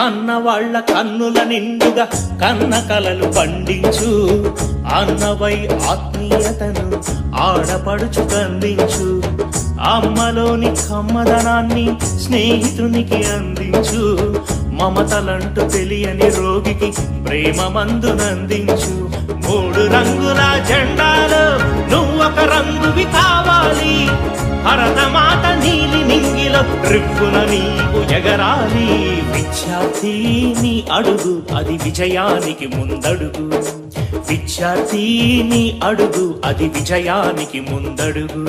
కన్నవాళ్ల కన్నుల నిండుగా కన్న కలలు పండించు, అన్నవై ఆత్మీయతను ఆడపడుచు కందించు, అమ్మలోని కమ్మదనాన్ని స్నేహితునికి అందించు, మమతలంటూ తెలియని రోగికి ప్రేమ మందునందించు. మూడు రంగుల జెండాలో నువ్వొక రంగువి కావాలి, భరతమాత నీలి నింగిలో రిప్పున నీవు ఎగరాలి. విద్యార్థి నీ అడుగు అది విజయానికి ముందడుగు, విద్యార్థి నీ అడుగు అది విజయానికి ముందడుగు.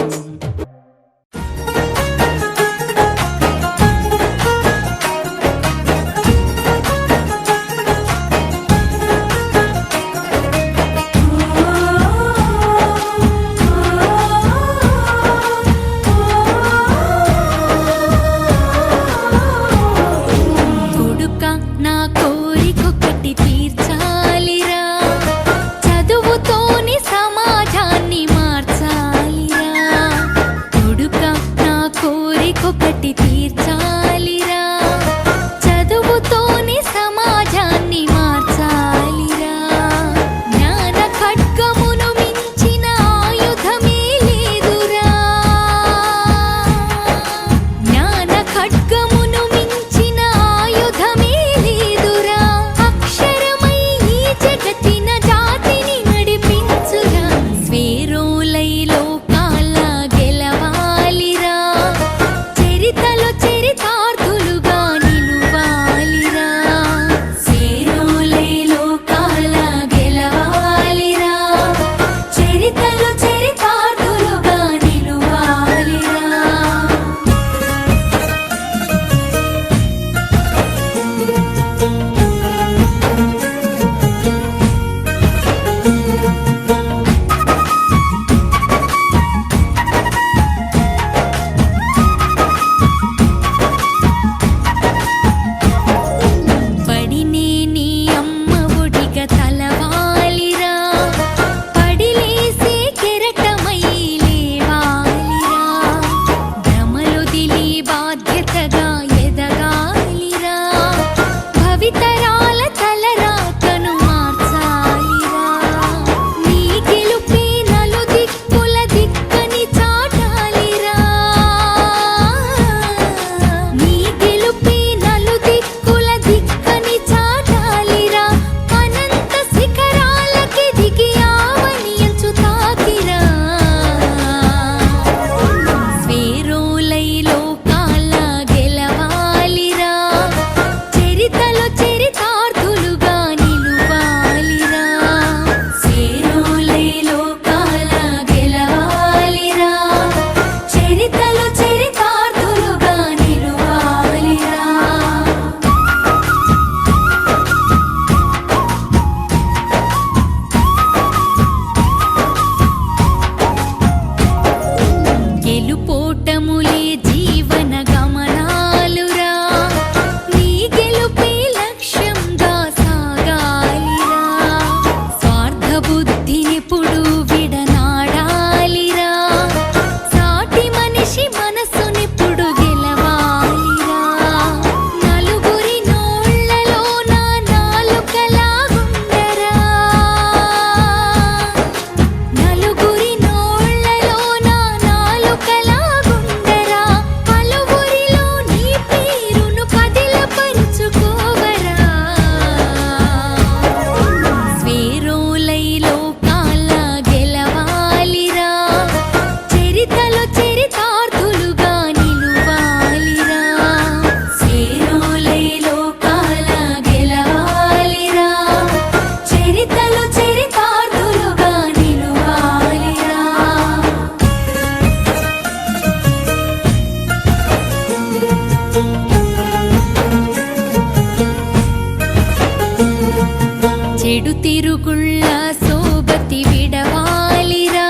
చెడు తిరుగుళ్ళ సోబతి విడవాలిరా,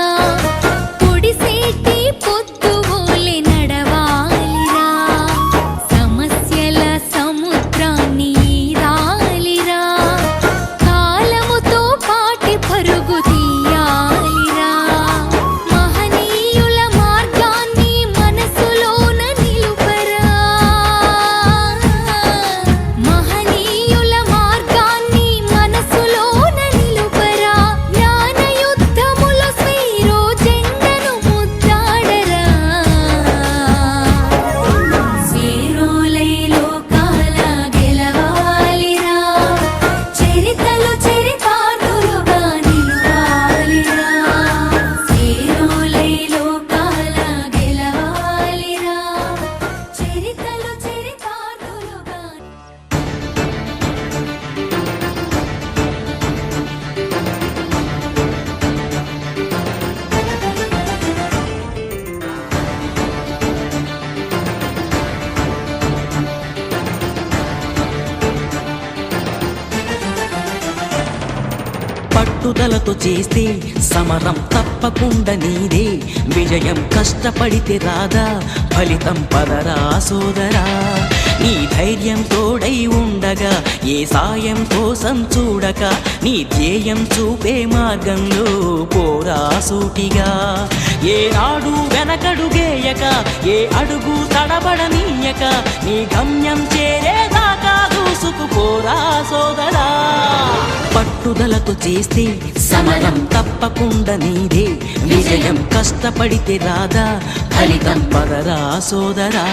పొడిసేటి పొద్దువోలె నడవాలిరా, సమస్యల సముద్రాన్ని ఈదాలిరా, కాలముతో పాటి పరుగు తీయాలిరా, మహనీయుల మార్గాన్ని మనసులోన నిలుపరా, మహనీయుల పట్టుదలతో చేస్తే సమరం తప్పకుండా నీదే, విజయం కష్టపడితే రాదా ఫలితం పదరా సోదరా. నీ ధైర్యం తోడై ఉండగా ఏ సాయం కోసం చూడక, నీ ధ్యేయం చూపే మార్గంలో పోరా సూటిగా. ఏనాడు వెనకడుగేయక ఏ అడుగు తడబడనీయక, నీ గమ్యం చేరేదాకా దూసుకుపోరా సోదరా. పట్టుదలతో చేస్తే సమరం తప్పకుండా నీదే, విజయం కష్టపడితే రాదా ఫలితం పదరా సోదరా.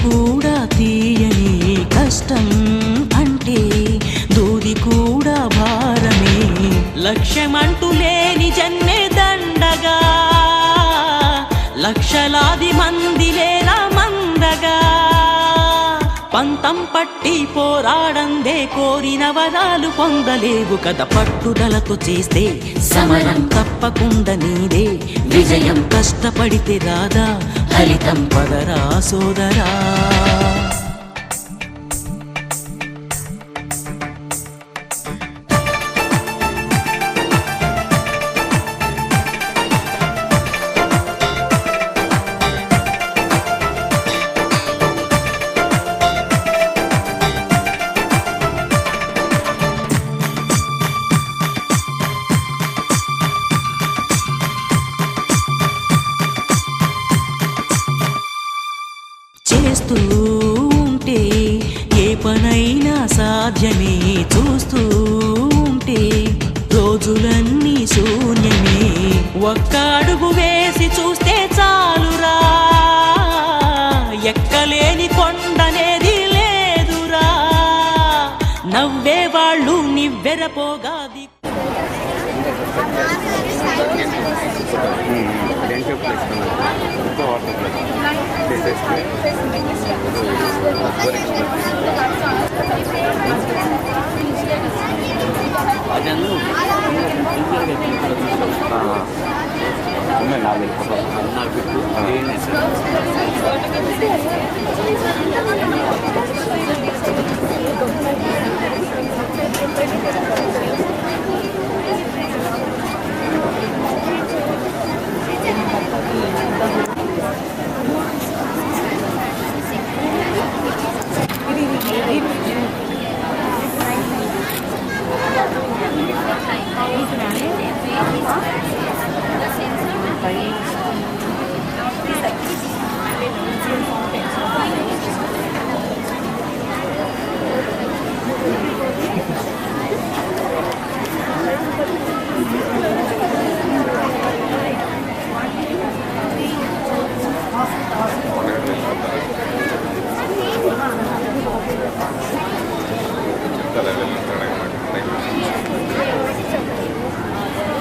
కూడా తీయని కష్టం అంటే దూది కూడా భారమే, లక్ష్యమంటూ లేని జన్మే దండగా, లక్షలాది మంది లేరా మందగా. పంతం పట్టి పోరాడందే కోరిన వరాలు పొందలేవు కదా. పట్టుదలతో చేస్తే సమరం తప్పకుండా నీదే, విజయం కష్టపడితే రాదా ఫలితం పదరా సోదరా. చేస్తూ ఉంటే ఏ పనైనా సాధ్యమే, చూస్తూ ఉంటే రోజులన్నీ శూన్యమే. ఒక్క అడుగు వేసి చూస్తే చాలురా, ఎక్కలేని కొండనేది లేదురా. నవ్వే వాళ్ళు నివ్వెరపోగాది.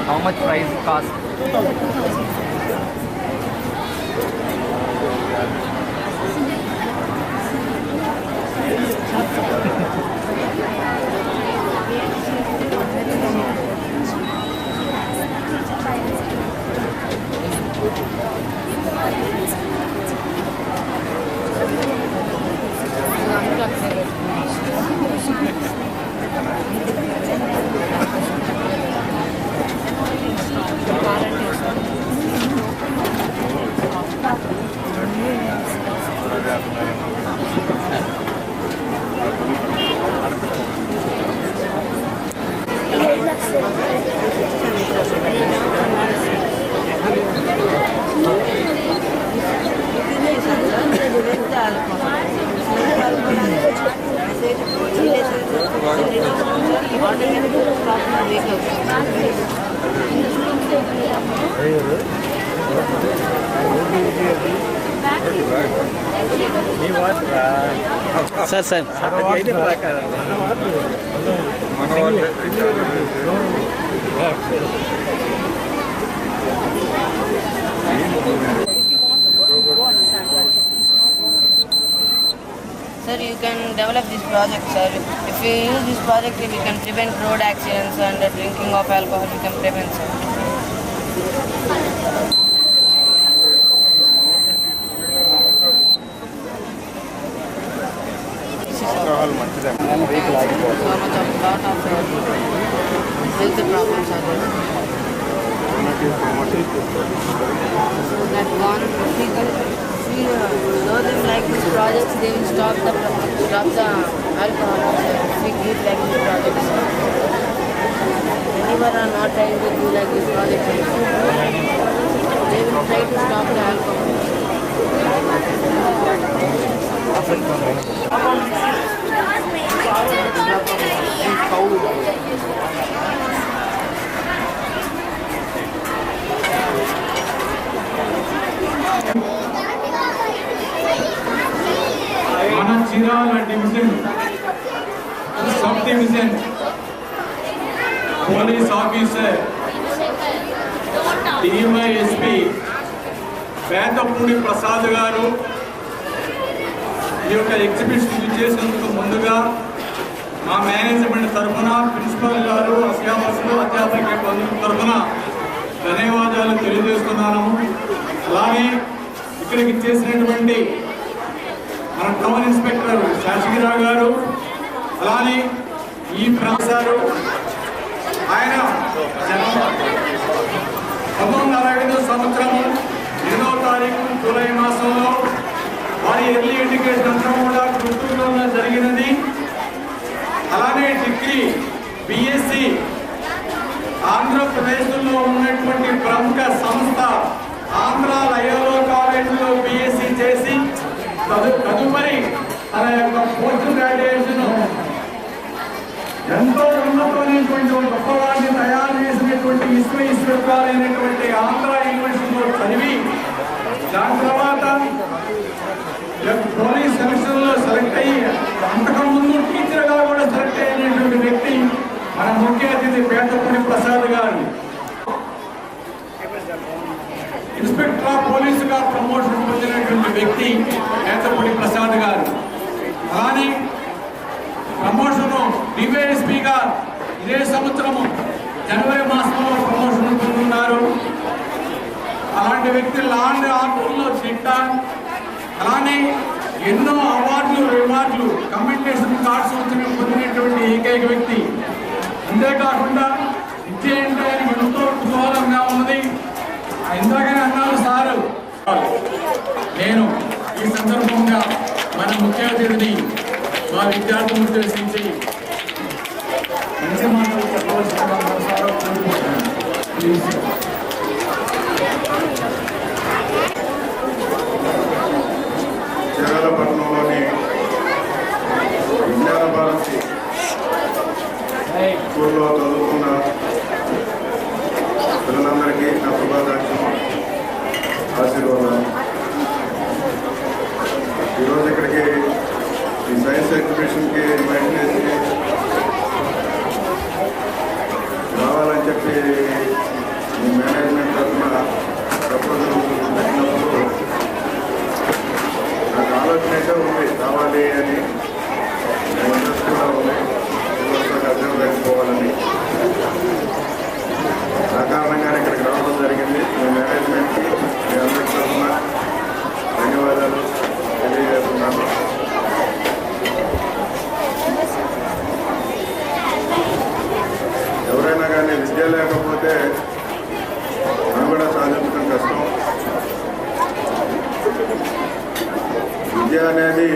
How much price cost? Sir sir Sir, you can develop this project, sir. If you use this project, we can prevent road accidents and drinking of alcohol. We can prevent, sir. This is so much of lot of health problems are there. So that one, if we know them like these projects, they will stop the alcohol. If we give like these projects, anyone are not trying to do like this project, they will try to stop the alcohol. మన Chirala division sub division police officer DSP Vedapudi Prasad గారు ఈ యొక్క exhibition చేసినందుకు ముందుగా మా management తరఫున principal గారు అధ్యాపకులు అధ్యాపక బంధువుల తరఫున ధన్యవాదాలు తెలియజేస్తున్నాను. అలాగే ఇక్కడికి చేసినటువంటి మన టౌన్ ఇన్స్పెక్టర్ శాసగిరావు గారు, అలానే ఈ ప్రొఫెసర్ ఆయన 1965 సంవత్సరం 8వ తారీఖు జూలై మాసంలో వారి ఎర్లీ ఎడ్యుకేషన్ అంతా కూడా గుంటూరులో జరిగినది. అలానే డిగ్రీ బిఎస్సి ఆంధ్రప్రదేశ్లో ఉన్నటువంటి ప్రముఖ సంస్థ ఆంధ్ర లయోలా కాలేజీలో బిఎస్సి చేసి తదుపరి తన యొక్క పోస్ట్ గ్రాడ్యుయేషన్ ఎంతో ఉన్నతమైనటువంటి గొప్పవాడిని తయారు చేసినటువంటి విశ్వవిద్యాలైనటువంటి ఆంధ్ర యూనివర్సిటీలో చదివి దాని తర్వాత పోలీస్ సెలక్షన్లో సెలెక్ట్ అయ్యి అంతకుముందు టీచర్గా కూడా సెలెక్ట్ అయినటువంటి వ్యక్తి మన ముఖ్య అతిథి వేదపూడి ప్రసాద్ గారు. ఇన్స్పెక్టర్ ఆఫ్ పోలీసుగా ప్రమోషన్ పొందినటువంటి వ్యక్తి వేదపూడి ప్రసాద్ గారు. అలానే ప్రమోషను డివైఎస్పీగా ఇదే సంవత్సరము జనవరి మాసంలో ప్రమోషన్ పొందుతున్నారు. అలాంటి వ్యక్తి లా అండ్ ఆర్డర్లో చిట్టా, అలానే ఎన్నో అవార్డులు రివార్డులు కమెండేషన్ కార్డ్స్ పొందినటువంటి ఏకైక వ్యక్తి. అంతేకాకుండా విద్య అంటే ఎంతో కుతూహలంగా ఉన్నది. ఇందాకనే అన్నారు సారు. నేను ఈ సందర్భంగా మన ముఖ్య అతిథిని మా విద్యార్థులను ఉద్దేశించి మంచి మాటలు చెప్పవలసిందిగా సారు కోరుకుంటున్నాను. చీరాలపట్నంలోని విజ్ఞాన భారతి స్కూల్లో చదువుకున్న పిల్లలందరికీ నా శుభాకాంక్షలు, ఆశీర్వాదాలు. ఈరోజు ఇక్కడికి ఈ సైన్స్ ఎగ్జిబిషన్కి ఇన్వైట్ చేసి రావాలని చెప్పి మీ మేనేజ్మెంట్ తరఫున ప్రపోజల్ పెట్టినప్పుడు నాకు ఆలోచన అయితే ఉంది, కావాలి అని ఇంట్రెస్ట్ కూడా ఉంది, అర్థం పెట్టుకోవాలని. ఆ కారణంగానే ఇక్కడికి రావడం జరిగింది. మీ మేనేజ్మెంట్కి మీ అందరి తరఫున ధన్యవాదాలు తెలియజేస్తున్నాను. ఎవరైనా కానీ విద్య లేకపోతే మనం కూడా సాధించడం కష్టం. విద్య అనేది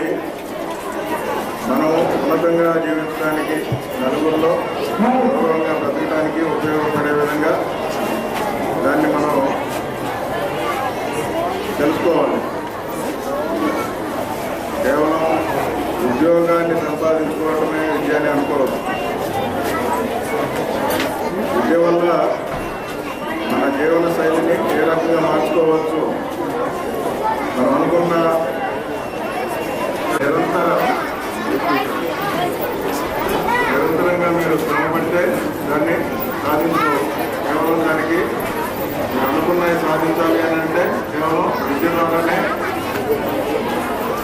మనం ఉన్నతంగా జీవించడానికి, నలుగురిలో గౌరవంగా బ్రతకడానికి ఉపయోగపడే విధంగా దాన్ని మనం తెలుసుకోవాలి. కేవలం ఉద్యోగాన్ని సంపాదించుకోవడమే విద్య అని అనుకోవద్దు. విద్య వల్ల మన జీవన శైలిని ఏ రకంగా మార్చుకోవచ్చు, మనం అనుకున్న నిరంతరంగా మీరు శ్రమ పడితే దాన్ని సాధించు. కేవలం దానికి మీరు అనుకున్నవి సాధించాలి అని అంటే కేవలం విద్య ద్వారానే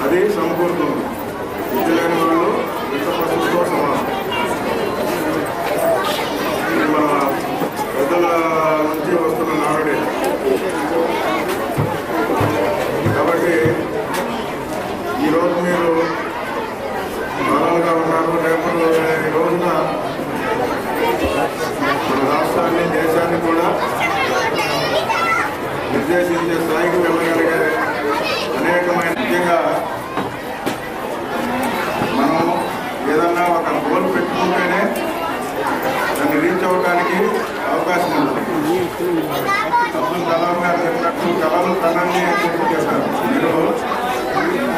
అది సమకూరుతుంది. విద్య లేని వాళ్ళు విత్త పశువులతో సమానం. ఇది మన పెద్దల నుంచి వస్తున్న నానుడే. కాబట్టి ఈరోజు మీరు బాలలుగా ఉన్నారు. రేపు ఈ రోజున మన రాష్ట్రాన్ని దేశాన్ని కూడా నిర్దేశించే స్థాయికి వెళ్ళగలిగే అనేకమైన ముఖ్యంగా మనం ఏదన్నా ఒక గోల్ పెట్టుకుంటేనే దాన్ని రీచ్ అవ్వడానికి అవకాశం ఉంది. అబ్దుల్ కలాం గారు చెప్పినట్టు కళలు కణాన్ని పూర్తి చేస్తారు. మీరు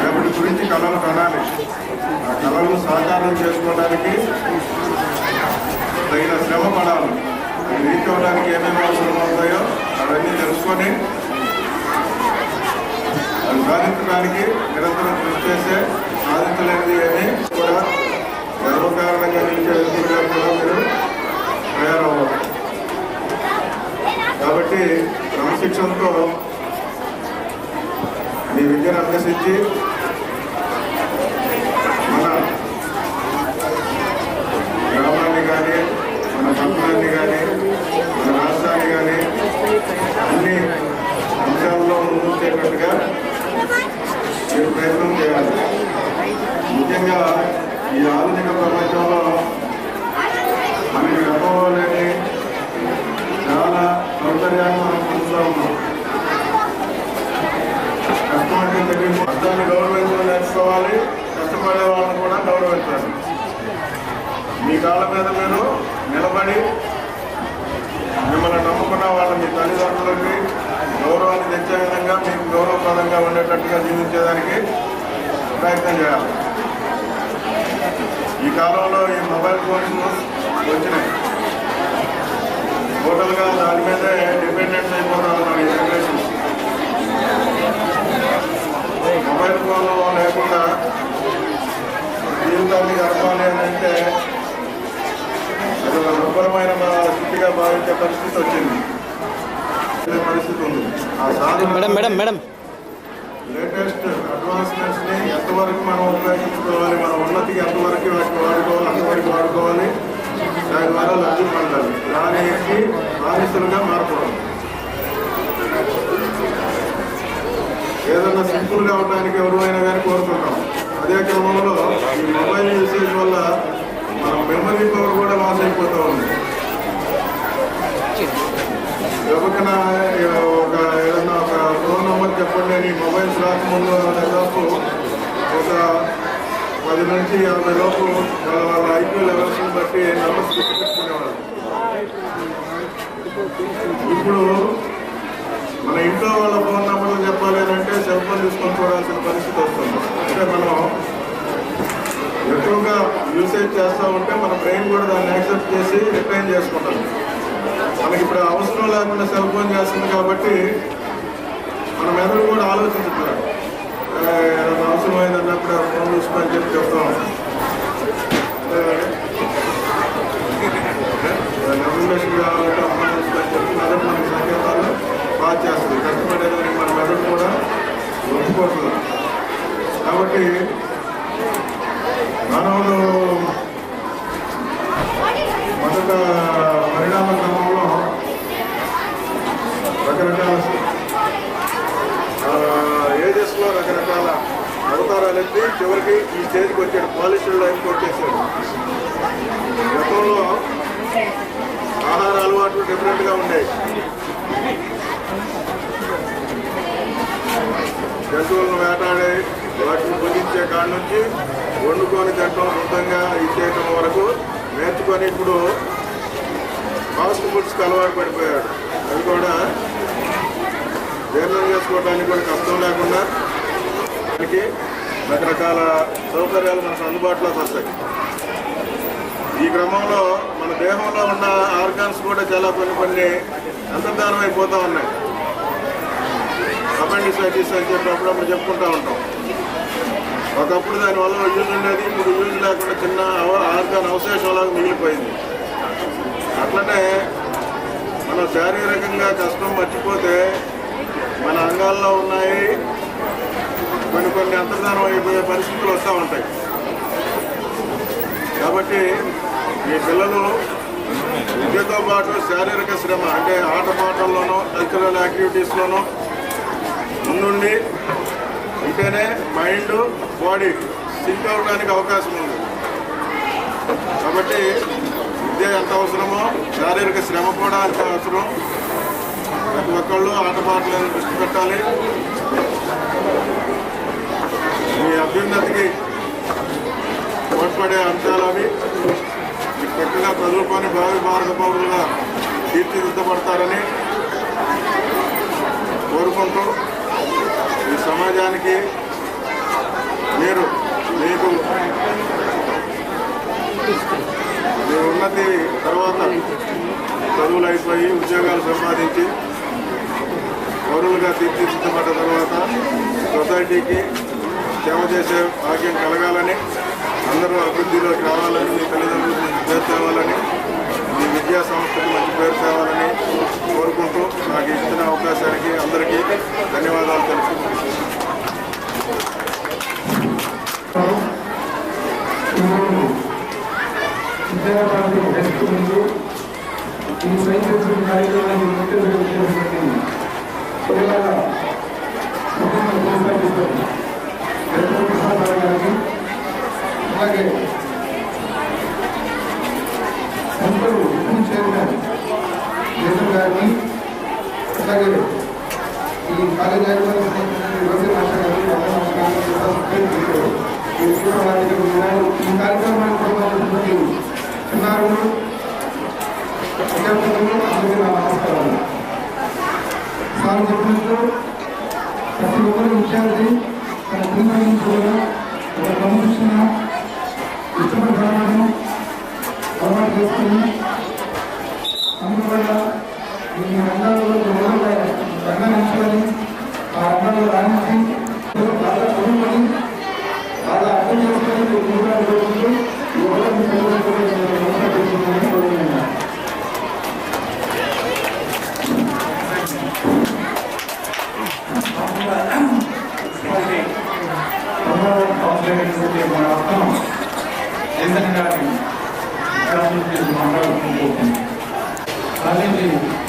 రేపటి గురించి కళలు కనాలి. ఆ కళలను సాకారం చేసుకోవడానికి తగిన శ్రమ పడాలి. అది రీచ్ అవ్వడానికి ఏమేమి అవసరం అవుతాయో అవన్నీ తెలుసుకొని అది సాధించడానికి నిరంతరం కృషి చేసే సాధించలేనిది ఏమి కూడా గర్వకారణంగా నిలిచే వ్యక్తులుగా కూడా మీరు తయారవ్వాలి. కాబట్టి క్రమశిక్షణతో మీ విద్యను అభ్యసించి మన గ్రామాన్ని కానీ మన పట్టణాన్ని కానీ మన రాష్ట్రాన్ని కానీ అన్ని అంశాల్లో ముందుంచేటట్టుగా మీరు ప్రయత్నం చేయాలి. ముఖ్యంగా ఈ ఆధునిక ప్రపంచంలో మనకి గతంలో లేని చాలా సౌకర్యాన్ని మనం పొందుతూ ఉన్నాం. కష్టపడి తగ్గింపు కష్టాన్ని గౌరవించడం నేర్చుకోవాలి. కష్టపడే వాళ్ళని కూడా గౌరవించాలి. మీ కాళ్ళ మీద మీరు నిలబడి మిమ్మల్ని నమ్ముకున్న వాళ్ళ మీ తల్లిదండ్రులకి గౌరవాన్ని తెచ్చే విధంగా మీకు గౌరవప్రదంగా ఉండేటట్టుగా జీవించేదానికి ప్రయత్నం చేయాలి. ఈ కాలంలో ఈ మొబైల్ ఫోన్స్ వచ్చినాయి. టోటల్గా దాని మీదే డిపెండెంట్ అయిపోతా ఉన్నాం. ఈ జనరేషన్ మొబైల్ ఫోన్ లేకుండా జీవితాన్ని గడపాలి అని అంటే అది ఒక దుర్భరమైన స్థితిగా భావించే పరిస్థితి వచ్చింది. పరిస్థితి ఉంది. ఆ సాధన లేటెస్ట్ అడ్వాన్స్మెంట్స్ ని ఎంతవరకు మనం ఉపయోగించుకోవాలి, మన ఉన్నతికి ఎంతవరకు వాడుకోవాలి, అంతవరకు వాడుకోవాలి. దాని ద్వారా లబ్ధి పొందాలి. దానికి బానిసలుగా మారకూడదు. ఏదన్నా సింపుల్గా ఉండడానికి ఎవరైనా కానీ కోరుకుంటాం. అదే క్రమంలో ఈ మొబైల్ యూసేజ్ వల్ల మన మెమరీ పవర్ కూడా లాస్ అయిపోతూ ఉంది. ఎవరికైనా ఒక ఏదన్నా ఒక ఫోన్ నెంబర్ చెప్పండి అని మొబైల్స్ రాకముందు దాదాపు ఒక 10 నుంచి 50 లోపు వాళ్ళ ఐక్యూ లెవెల్స్ని బట్టి నెంబర్స్ గుర్తుపెట్టుకునేవాళ్ళు. ఇప్పుడు మన ఇంట్లో వాళ్ళ ఫోన్ నెంబర్లు చెప్పాలి అని అంటే సెల్ ఫోన్ తీసుకొని చూడాల్సిన పరిస్థితి వస్తుంది. అంటే మనం ఎక్కువగా యూసేజ్ చేస్తూ ఉంటే మన బ్రెయిన్ కూడా దాన్ని యాక్సెప్ట్ చేసి రిటైన్ చేసుకుంటాం. మనకి ఇప్పుడు అవసరం లేకుండా సెల్ ఫోన్ చేస్తుంది కాబట్టి మన మెదడు కూడా ఆలోచించుతున్నారు. ఏదైనా అవసరమైనప్పుడు ఫోన్ చూసుకొని చెప్పి చెప్తాం. రెగ్యులేషన్ కావాలంటే ఫోన్ చూసుకొని చెప్పి మెదడు మనకి సంకేతాలు బాగా చేస్తుంది. కష్టపడేదానికి మన మెదడు కూడా ఒప్పుకోవట్లేదు. కాబట్టి మానవులు మొదట పరిణామ క్రమంలో రకరకాల ఏజెస్లో రకరకాల అవతారాలు ఎత్తి చివరికి ఈ స్టేజ్కి వచ్చాడు. పాలిస్టర్ లైఫ్కి వచ్చేసాడు. గతంలో ఆహార అలవాట్లు డిఫరెంట్గా ఉండేవి. జంతువులను వేటాడే వాటిని భుజించే కాడి నుంచి వండుకొని తినటం, శుద్ధంగా ఇచ్చేయటం వరకు నేర్చుకొని ఇప్పుడు ఫాస్ట్ ఫుడ్స్కి అలవాటు పడిపోయాడు. అవి కూడా జీర్ణం చేసుకోవడానికి కూడా కష్టం లేకుండా దానికి రకరకాల సౌకర్యాలు మనకు అందుబాటులోకి వస్తాయి. ఈ క్రమంలో మన దేహంలో ఉన్న ఆర్గాన్స్ కూడా చాలా కొన్ని అంతర్ధానం అయిపోతూ ఉన్నాయి. కాబట్టి అపెండిసైటిస్ అని చెప్పి అప్పుడప్పుడు చెప్పుకుంటూ ఉంటాం. ఒకప్పుడు దానివల్ల యూజ్ ఉండేది, ఇప్పుడు యూజ్ లేకుండా చిన్న ఆర్గాన్ అవశేషంలాగా మిగిలిపోయింది. అట్లనే మనం శారీరకంగా కష్టం మర్చిపోతే మన అంగాల్లో ఉన్నాయి కొన్ని అంతర్ధానం అయిపోయే పరిస్థితులు వస్తూ ఉంటాయి. కాబట్టి ఈ పిల్లలు విద్యతో పాటు శారీరక శ్రమ అంటే ఆటపాటల్లోనూ కల్చరల్ యాక్టివిటీస్లోనూ ముందుండి ఉంటేనే మైండ్ బాడీ సింక్ అవడానికి అవకాశం ఉంది. కాబట్టి విద్య ఎంత అవసరమో శారీరక శ్రమ కూడా అంత అవసరం. ప్రతి ఒక్కళ్ళు ఆటపాటలను దృష్టి పెట్టాలి. మీ అభ్యున్నతికి తోడ్పడే అంశాలు అవి మీకు చక్కగా చదువుకొని భావి భారత పౌరులుగా తీర్చిదిద్దబడతారని కోరుకుంటూ ఈ సమాజానికి మీరు మీకు మీ ఉన్నతి తర్వాత చదువులు అయిపోయి ఉద్యోగాలు సంపాదించి పౌరులుగా తీర్చిదిద్దబడ్డ తర్వాత సొసైటీకి సేవ చేసే భాగ్యం కలగాలని, అందరూ అభివృద్ధిలోకి రావాలని, మీ తల్లిదండ్రులకు మంచి పేరు తేవాలని, మీ విద్యా సంస్థకు మంచి పేరు తేవాలని కోరుకుంటూ నాకు ఇచ్చిన అవకాశానికి అందరికీ ధన్యవాదాలు తెలుపుతున్నాను. అలాగే సంతలు చైర్మన్ జగన్ గారిని, అలాగే ఈ కాలేజ్ ఈ కార్యక్రమాన్ని చిన్నారులు అధ్యాపకులు అందరికీ నా నమస్కారాలు. సార్ చెప్పినట్లు ప్రతి ఒక్కరు విద్యార్థి తన ప్రియమైన ఒక క్రమశిక్షణ ఇష్టపడడం అలవాటు చేసుకుని అందువల్ల ఈ రంగాల్లో రంగాన్ని ఆ రంగంలో రాణించి బాగా చదువుకొని బాగా అర్థం చేసుకొని కాలేజీ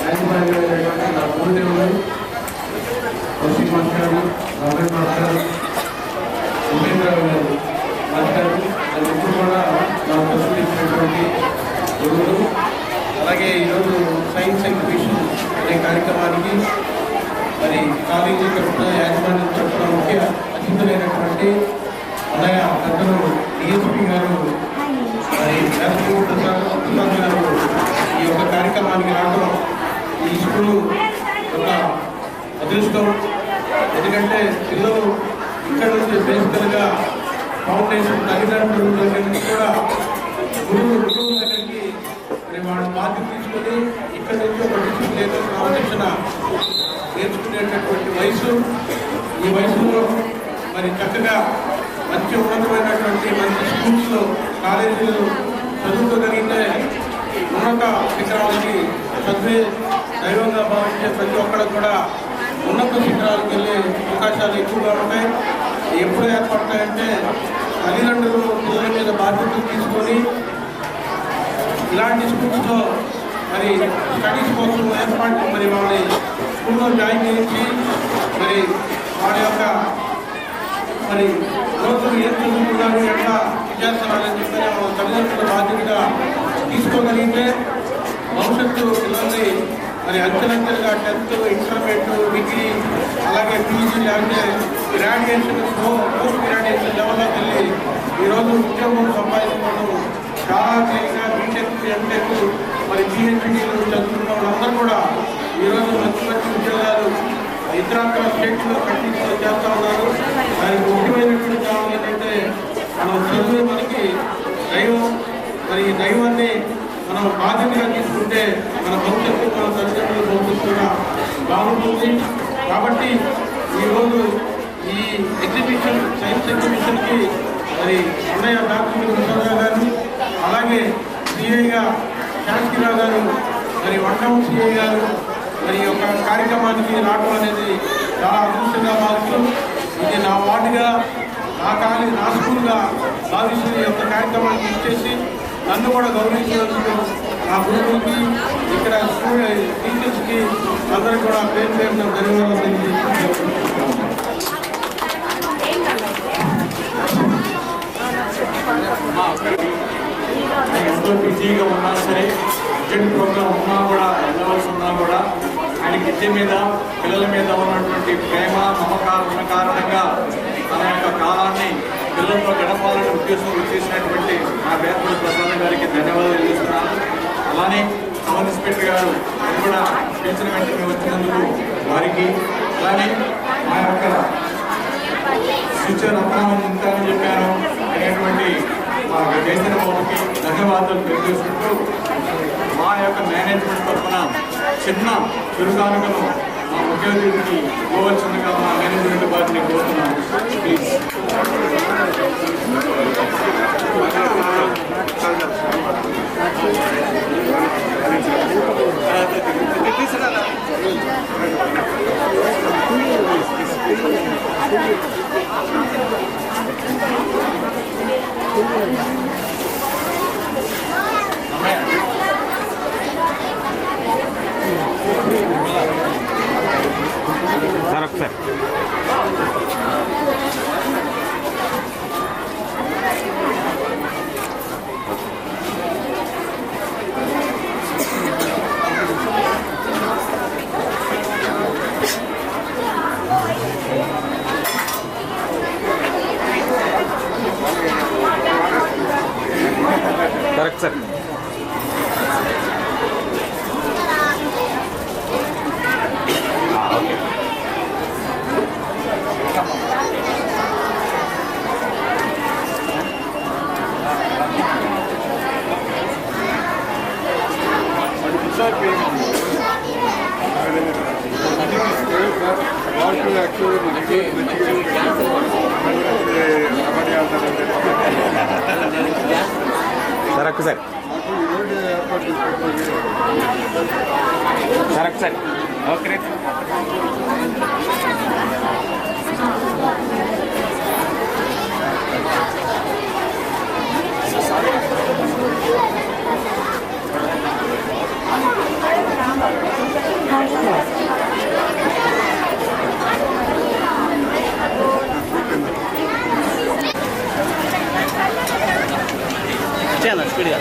యాజమాన్యమైనటువంటి నా గురుదేవులు కౌశి మాస్టారు, రమేష్ మాస్టారు, ఉపేంద్రరావు గారు మాస్టారు, అది ఎప్పుడు కూడా నా ప్రస్తుతం ఇచ్చినటువంటి గురువులు. అలాగే ఈరోజు సైన్స్ ఎగ్జిబిషన్ అనే కార్యక్రమానికి మరి కాలేజీ తరఫున యాజమాన్యం తరఫున ముఖ్య అతిథులైనటువంటి అలాగే పెద్దలు డిఎస్పీ గారు మరి ప్రసాద్ గారు ఈ యొక్క కార్యక్రమానికి రావడం ఈ స్కూలు ఒక అదృష్టం. ఎందుకంటే పిల్లలు ఇక్కడ నుంచి బేసికల్గా ఫౌండేషన్ తల్లిదండ్రుల దగ్గర నుంచి కూడా గురువుల దగ్గరికి మరి వాళ్ళ బాధ్యత తీసుకొని ఇక్కడ నుంచి ఒక డిసిప్లిన్ క్రమశిక్షణ నేర్చుకునేటటువంటి వయసు. ఈ వయసులో మరి చక్కగా మంచి ఉన్నతమైనటువంటి మంచి స్కూల్స్లో కాలేజీలు చదువుకోగలిగితే ఉన్నత శిఖరాలకి చదివే దైవంగా భావించే ప్రతి ఒక్కరికి కూడా ఉన్నత శిఖరాలకు వెళ్ళే అవకాశాలు ఎక్కువగా ఉంటాయి. ఎప్పుడు ఏర్పడతాయంటే తల్లిదండ్రులు పిల్లల మీద బాధ్యతలు తీసుకొని ఇలాంటి స్కూల్స్లో మరి స్టడీస్ కోసం ఏర్పాటు మరి వాళ్ళని స్కూల్లో జాయిన్ చేయించి మరి వాళ్ళ యొక్క మరి రోజులు ఏం చదువుకున్నారు ఎట్లా విద్యార్థులని చెప్పి మన తల్లిదండ్రుల బాధ్యతగా తీసుకోగలిగితే భవిష్యత్తు పిల్లల్ని మరి అంచెలంచెలుగా 10th, ఇంటర్మీడియట్, డిగ్రీ అలాగే పీజీ లేకపోతే గ్రాడ్యుయేషన్ పోస్ట్ గ్రాడ్యుయేషన్ లెవెల్లోకి వెళ్ళి ఈరోజు ఉద్యోగం సంపాదించుకోవడం చాలా తేలిక. బీటెక్, ఎంటెక్ మరి పిహెచ్డీలు చదువుకున్న వాళ్ళందరూ కూడా ఈరోజు మంచి మంచి ఉద్యోగాలు ఇతరాంతర స్టేట్లో కంట్రీస్లో చేస్తూ ఉన్నారు. దానికి ముఖ్యమైనటువంటి కారణం ఏంటంటే మనం చదివే మనకి దైవం. మరి ఈ దైవాన్ని మనం బాధ్యతగా తీసుకుంటే మన భవిష్యత్తు మన తల్లిదండ్రుల భవిష్యత్తు కూడా బాగుంటుంది. కాబట్టి ఈరోజు ఈ ఎగ్జిబిషన్ సైన్స్ ఎగ్జిబిషన్కి మరి అన్నయ్య డాక్టర్ ముసరావు గారు, అలాగే సిఐగా శాంతిరావు గారు, మరి వంటం సిఐ గారు మరి యొక్క కార్యక్రమానికి రావడం అనేది చాలా అదృష్టంగా భావిస్తూ, ఇది నా వార్డుగా నా స్కూల్గా భావిస్తూ ఈ యొక్క కార్యక్రమానికి ఇచ్చేసి నన్ను కూడా గౌరవించినందుకు నా గురువులకి ఇక్కడ టీచర్స్కి అందరికీ కూడా పేరు పేరున ధన్యవాదాలు తెలియజేస్తున్నాను. ఎంతో బిజీగా ఉన్నా సరే, అర్జెంట్ ప్రోగ్రామ్ ఉన్నా కూడా, వెళ్ళవలసి ఉన్నా కూడా ఆయన విద్య మీద పిల్లల మీద ఉన్నటువంటి ప్రేమ నమ్మకాలు ఉన్న కారణంగా తన యొక్క కాలాన్ని పిల్లలతో గడపాలనే ఉద్దేశంతో చేసినటువంటి నా పేపర్ ప్రసాద్ గారికి ధన్యవాదాలు తెలియజేస్తున్నాను. అలానే సబ్ ఇన్స్పెక్టర్ గారు కూడా పిలిచిన వెంటనే వచ్చినందుకు వారికి, అలానే మా యొక్క ఫ్యూచర్ రత్నాన్ని ఉంటానని చెప్పాను అనేటువంటి మా జయచంద్ర బాబుకి ధన్యవాదాలు తెలియజేసుకుంటూ, మా యొక్క మేనేజ్మెంట్ తరఫున చిన్న చురుకానుకను మా ముఖ్య అతిథికి ఇవ్వవలసిందిగా మా మేనేజ్మెంట్ వారిని కోరుతున్నాను. Please. Correct sir. Correct sir. Correct sir. Okay. చాలా స్పీడ్గా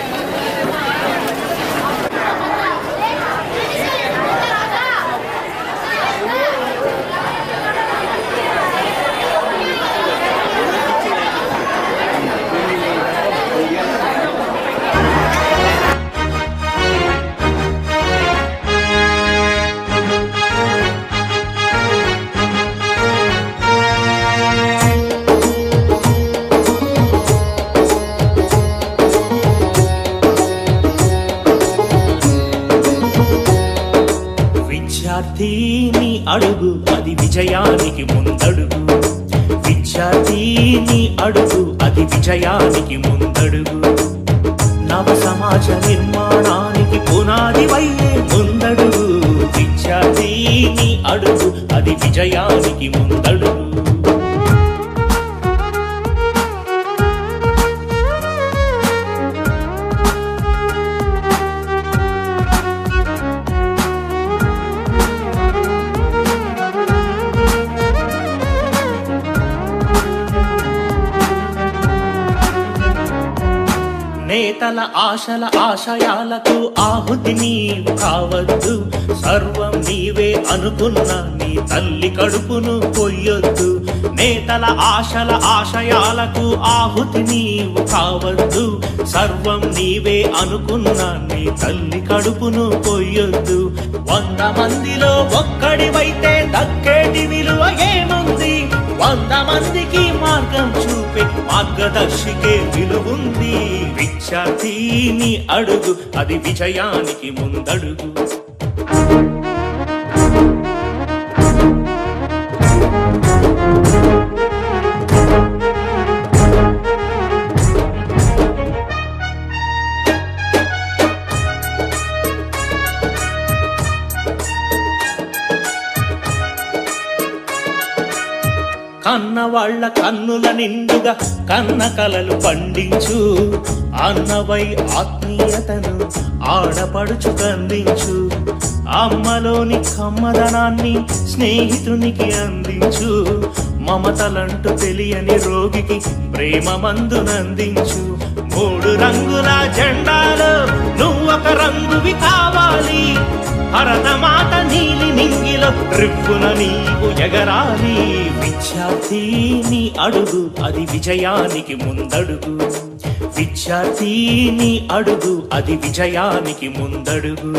విద్యార్థిని అడుగు, అది విజయానికి ముందడుగు. విద్యార్థిని అడుగు, అది విజయానికి ముందడుగు. నవ సమాజ నిర్మాణానికి పునాది వయ్యే ముందడుగు. విద్యార్థిని అడుగు, అది విజయానికి ముందడుగు. నేతల ఆశల ఆశయాలకు ఆహుతి నీవు కావద్దు. సర్వం నీవే అనుకున్న నీ తల్లి కడుపును కొయ్యొద్దు. నేతల ఆశల ఆశయాలకు ఆహుతి నీవు కావద్దు. సర్వం నీవే అనుకున్న నీ తల్లి కడుపును కొయ్యొద్దు. 100 మందిలో ఒక్కడివైతే దక్కేటి విలువ ఏముంది? 100 మందికి మార్గం చూపే మార్గదర్శికే విలువుంది. విద్యార్థిని అడుగు, అది విజయానికి ముందడుగు. కన్న వాళ్ళ కన్నుల నిండుగా కన్న కలలు పండించు, అన్నవై ఆత్మీయతను ఆడపడుచు కందించు, అమ్మలోని కమ్మదనాన్ని స్నేహితునికి అందించు, మమతలంటూ తెలియని రోగికి ప్రేమ మందునందించు. 3 రంగుల జెండాలో నువ్వొక రంగువి కావాలి, భరతమాత నీలి నింగిలో రిప్పున నీవు ఎగరాలి. విద్యార్థి నీ అడుగు అది విజయానికి ముందడుగు, విద్యార్థి నీ అడుగు అది విజయానికి ముందడుగు.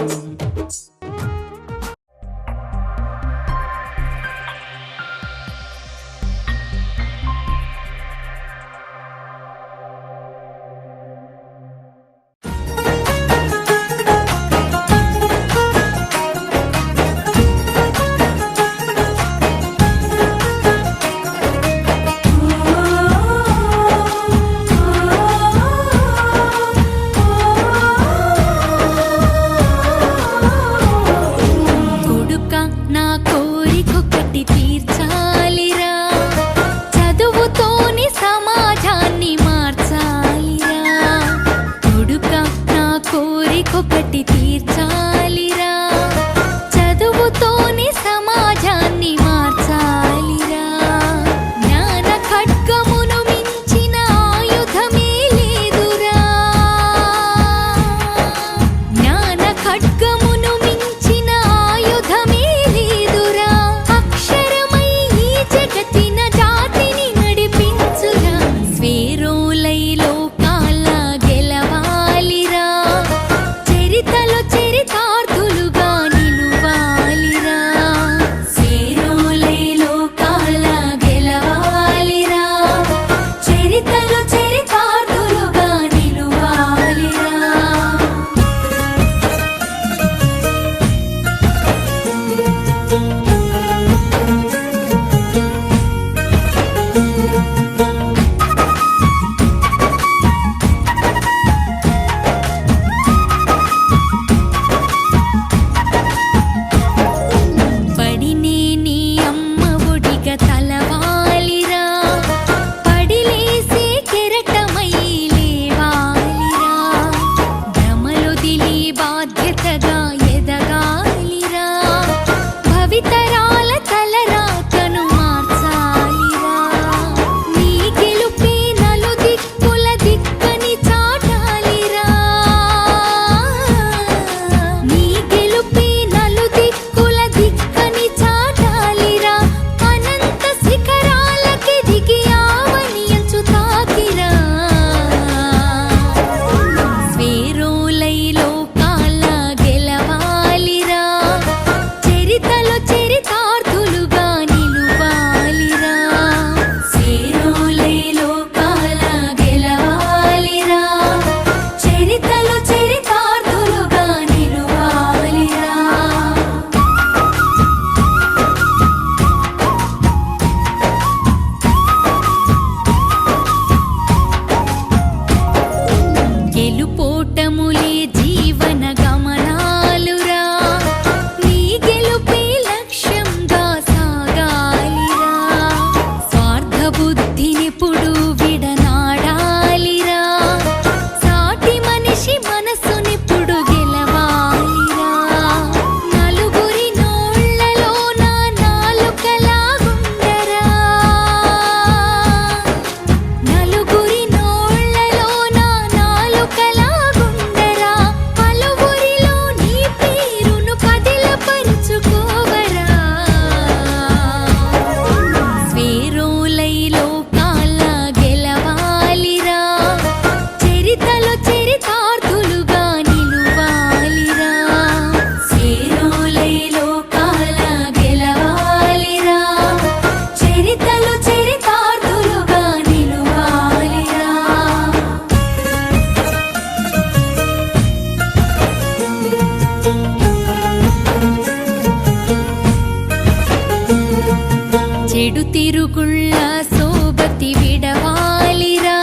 చెడు తిరుగుళ్ళ సోబతి విడవాలిరా,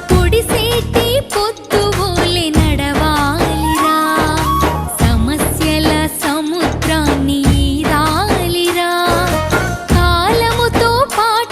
పొడిసేటి పొద్దువోలె నడవాలిరా, సమస్యల సముద్రాన్ని ఈదాలిరా, కాలముతో పాటు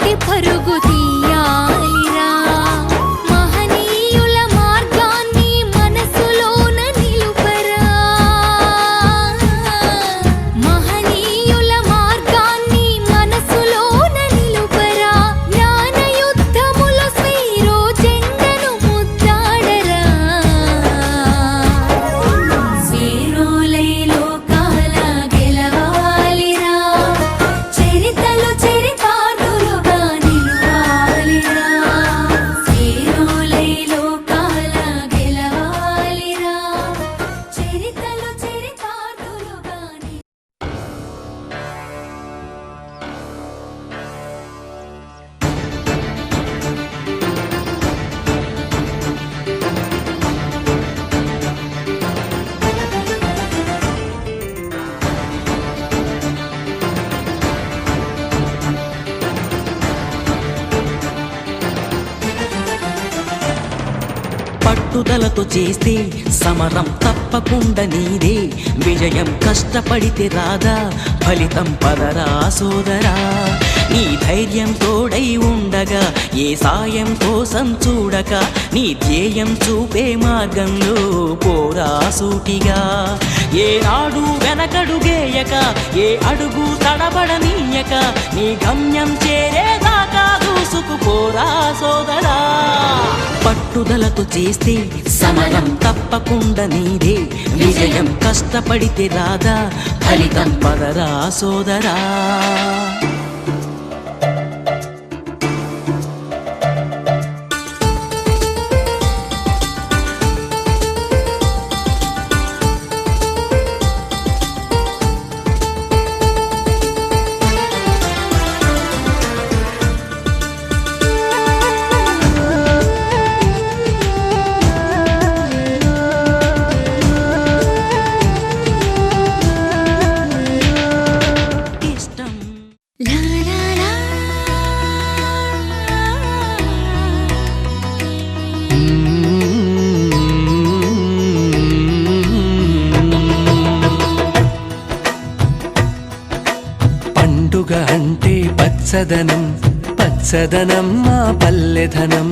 పట్టుదలతో చేస్తే సమరం తప్పకుండా నీదే, విజయం కష్టపడితే రాదా ఫలితం పదరా సోదరా. నీ ధైర్యం తోడై ఉండగా ఏ సాయం కోసం చూడక, నీ ధ్యేయం చూపే మార్గంలో పోరా సూటిగా. ఏనాడు వెనకడుగేయక ఏ అడుగు తడబడనీయక, నీ గమ్యం చేరేదాకా దూసుకుపోరా సోదరా. పట్టుదలతో చేస్తే సమరం తప్పకుండా నీదే, విజయం కష్టపడితే రాదా ఫలితం పదరా సోదరా. పండుగ అంటే పచ్చదనం, పచ్చదనం మా పల్లెధనం.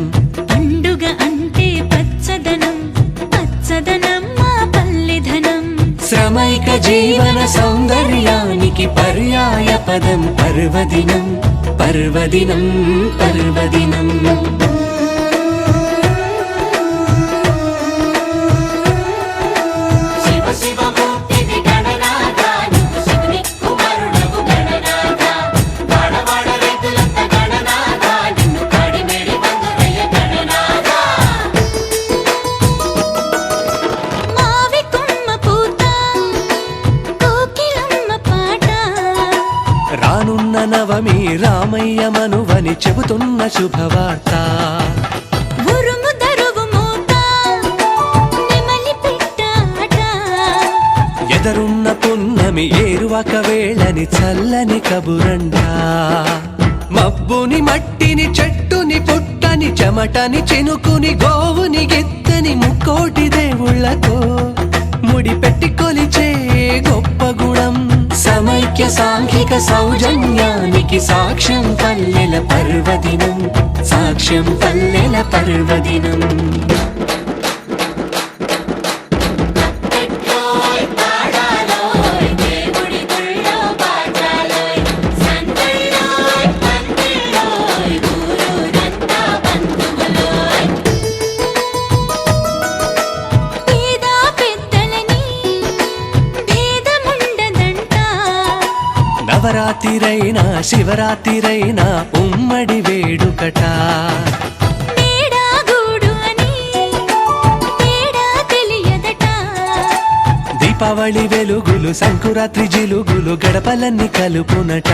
పండుగ అంటే పచ్చదనం, పచ్చదనం మా పల్లెధనం. శ్రమైక జీవన సౌందర్యానికి పర్యాయ పదం పర్వదినం, పర్వదినం, పర్వదినం. రానున్న నవమి రామయ్య మనువని చెబుతున్న శుభవార్త. ఉరుము దరువు మోత, నెమలి పిట్టాట. ఎదరున్న పున్నమి ఏరువక వేళని చల్లని కబురంట. మబ్బుని మట్టిని చెట్టుని పుట్టని చెమటని చినుకుని గోవుని గెత్తని ముక్కోటి దేవుళ్ళతో ముడి పెట్టి కొలిచే గొప్ప గుణం. సమైక్య సాంఘిక సౌజన్యానికి సాక్ష్యం పల్లెల పర్వదినం, సాక్ష్యం పల్లెల పర్వదినం. నవరాత్రిరైనా శివరాత్రిరైనా ఉమ్మడి వేడుకట. దీపావళి వెలుగులు సంకురాత్రి జిలుగులు గడపలన్నీ కలుపునట.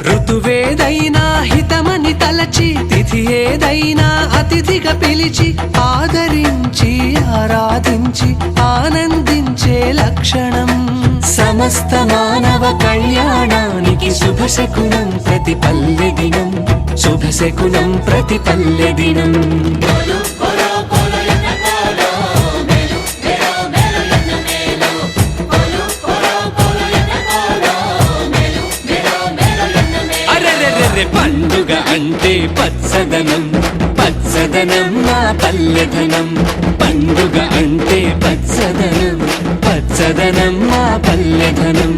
ఋతువేదైనా హితమని తలచి, తిథి ఏదైనా అతిథిగా పిలిచి, ఆదరించి ఆరాధించి ఆనందించే లక్షణం. సమస్త మానవ కళ్యాణానికి శుభశకునం ప్రతి పల్లె దినం, శుభశకునం ప్రతి పల్లె దినం. పండుగ అంటే పచ్చదనం, పచ్చదనం మా పల్లెధనం. పండుగ అంటే పచ్చదనం, పచ్చదనం మా పల్లెధనం.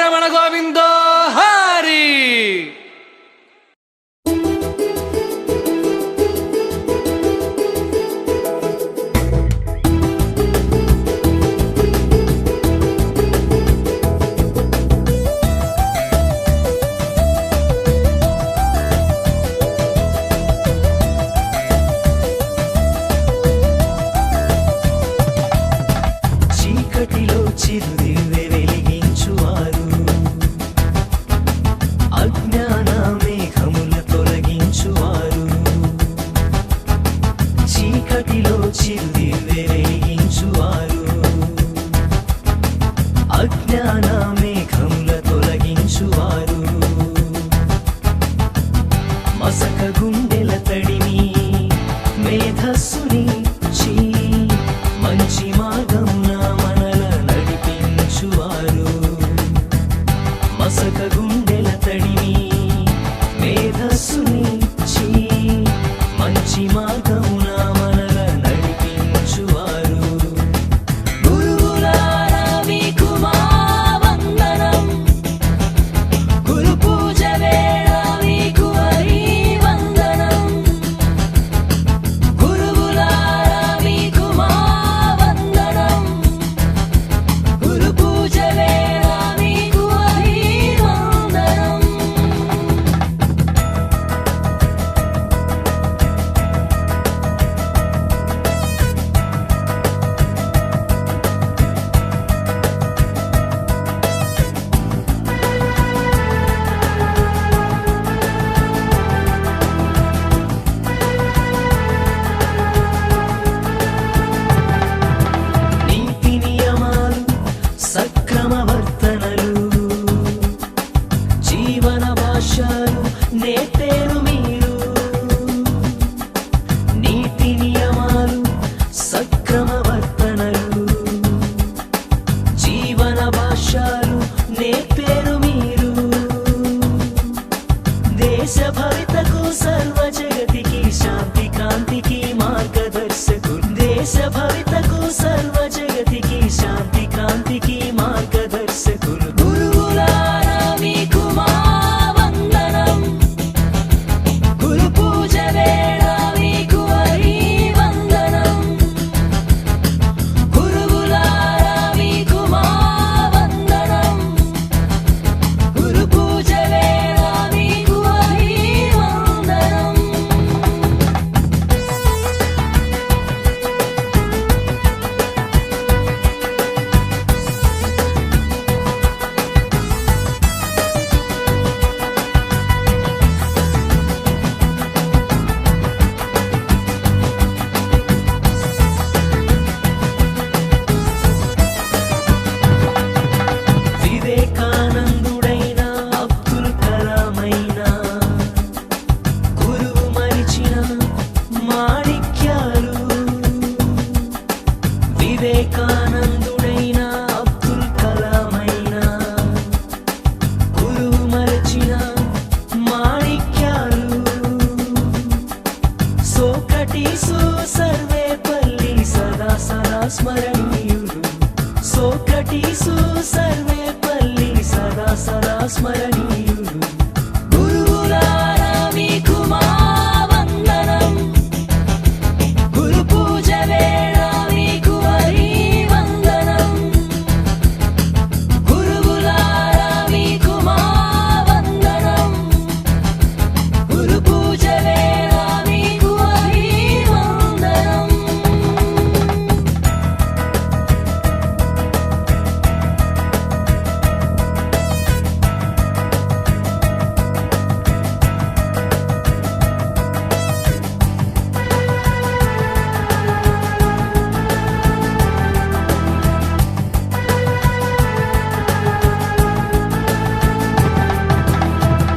రమణ గోవిందో. మసక గుండెల తడిని మేధస్సుని చీ మంచి మార్గమున మనల నడిపించువారు మసక గుండెల తడిని మేధస్సుని చీ మంచి మార్గమున మనల నడిపించువారు గురువులారా మీకు మా వందనం గురు పూజ వేళ మీకు అభివందనం గురువులారా మీకు మా వందనం గురు పూజ వేళ మీకు అభివందనం నీతి నియమాలు సక్రమవర్తనలు జీవన భాషలు నేర్పేరు మీరు నీతి నియమాలు సక్రమవర్తనలు జీవన భాషలు నేర్పేరు మీరు దేశ భవితకు సర్వ జగతికి శాంతి క్రాంతికి మార్గదర్శకులు దేశ భవితకు సర్వ జగతికి శాంతి క్రాంతికి మార్గదర్శకులు గురువులారా మీకు మా వందనం గురు పూజ వేళ మీకు అభివందనం గురువులారా మీకు మా వందనం గురు పూజ వేళ మీకు అభివందనం వివేకానందుడైన అబ్దుల్ కలామైనా గురువు మరిచిన మాణిక్యాలు వివేకానందుడైన అబ్దుల్ కలామైనా గురువు మరిచిన మాణిక్యాలు సోక్రటీసు సర్వేపల్లి సదా సదా స్మరణీయులు సోక్రటీసు సర్వేపల్లి సదా సదా స్మరణీయులు గురువులారా మీకు మా వందనం గురు పూజ వేళ మీకు అభివందనం గురువులారా మీకు మా వందనం గురు పూజ వేళ మీకు అభివందనం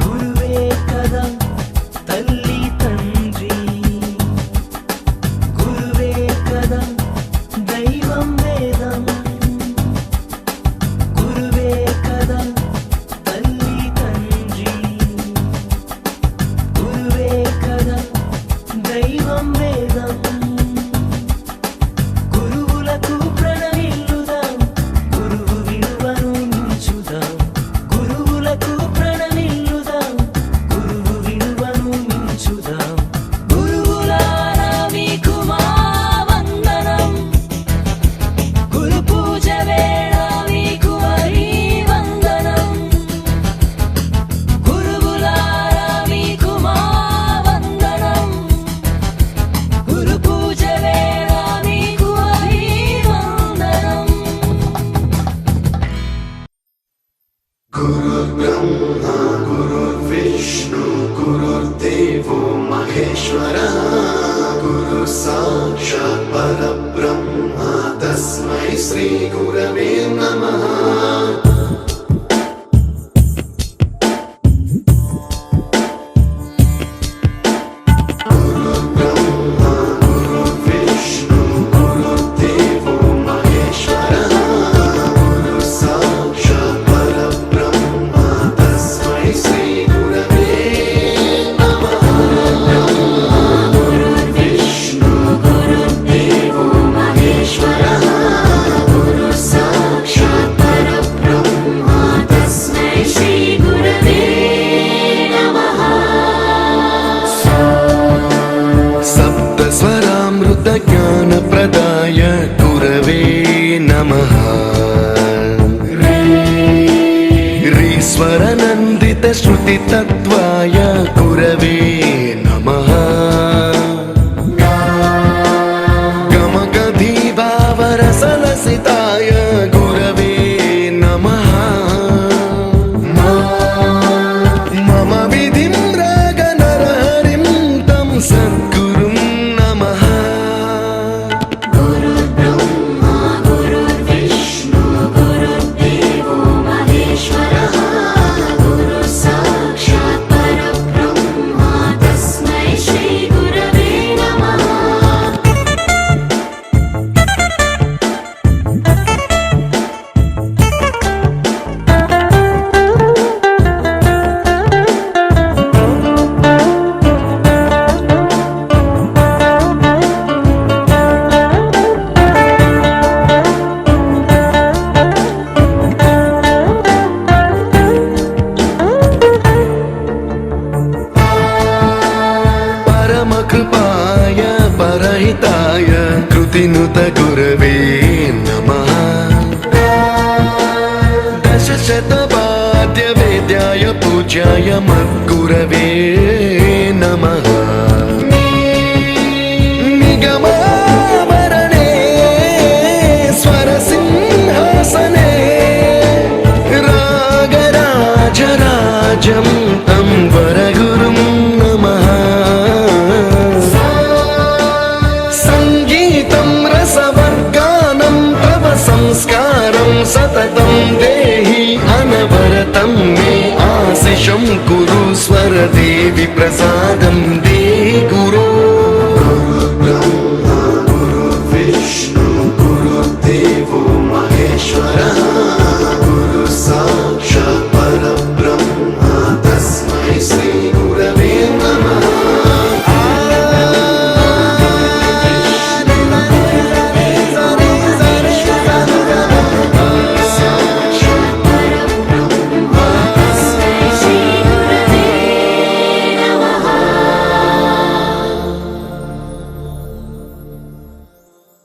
గురువే కదా తల్లి తండ్రి గురువే కదా దైవం వేదం గురువే కదా తల్లి తండ్రి గురువే కదా దైవం వేదం గురువులకు ప్రణమిల్లుదాం గురువు విలువను మించుదాం గురువులకు ప్రణమిల్లుదాం గురువు విలువను మించుదాం గురువులారా మీకు మా వందనం గురు పూజ వేళ మీకు అభివందనం గురువులారా మీకు మా వందనం గురు పూజ వేళ మీకు అభివందనం गुरुर्ब्रह्मा गुरुर्विष्णु गुरुर्देवो महेश्वरः गुरुः साक्षात् परब्रह्मा तस्मै श्रीगुरवे नमः ज्ञानप्रदाय गुरवे नमः ईश्वरनन्दितश्रुतितत्त्वाय गुरवे नमः गमगधीभावरसलसिताय गुरवे नमः मम विधिं रागनरहरिं तं सद्गुरुं नमः गुरुर्ब्रह्मा गुरुर्विष्णु गुरुर्देवो महेश्वरः गुरुः साक्षात् परब्रह्मा तस्मै श्रीगुरवे नमः परमकृपाय परहिताय कृतिनुत गुरवे नमः दशशतवाद्यवेद्याय पूज्याय मद्गुरवे नमः निगमावरणे स्वरसिंहासने रागराजराजं तं वरगुरुं नमः सङ्गीतं रसवर्गानं तव संस्कारं सततं देहि अनवरतं मे आशिषं कुरु स्वरदेवि प्रसादं देहि गुरो गुरुर्ब्रह्मा गुरुर्विष्णु गुरुर्देवो महेश्वरः गुरुः साक्षात् परब्रह्मा तस्मै श्रीगुरवे नमः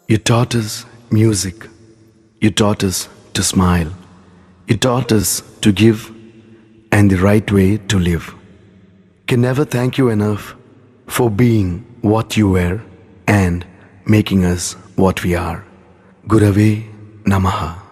You taught us music. You taught us to smile. You taught us to give and the right way to live. Can never thank you enough for being what you were and making us what we are. Gurave Namaha.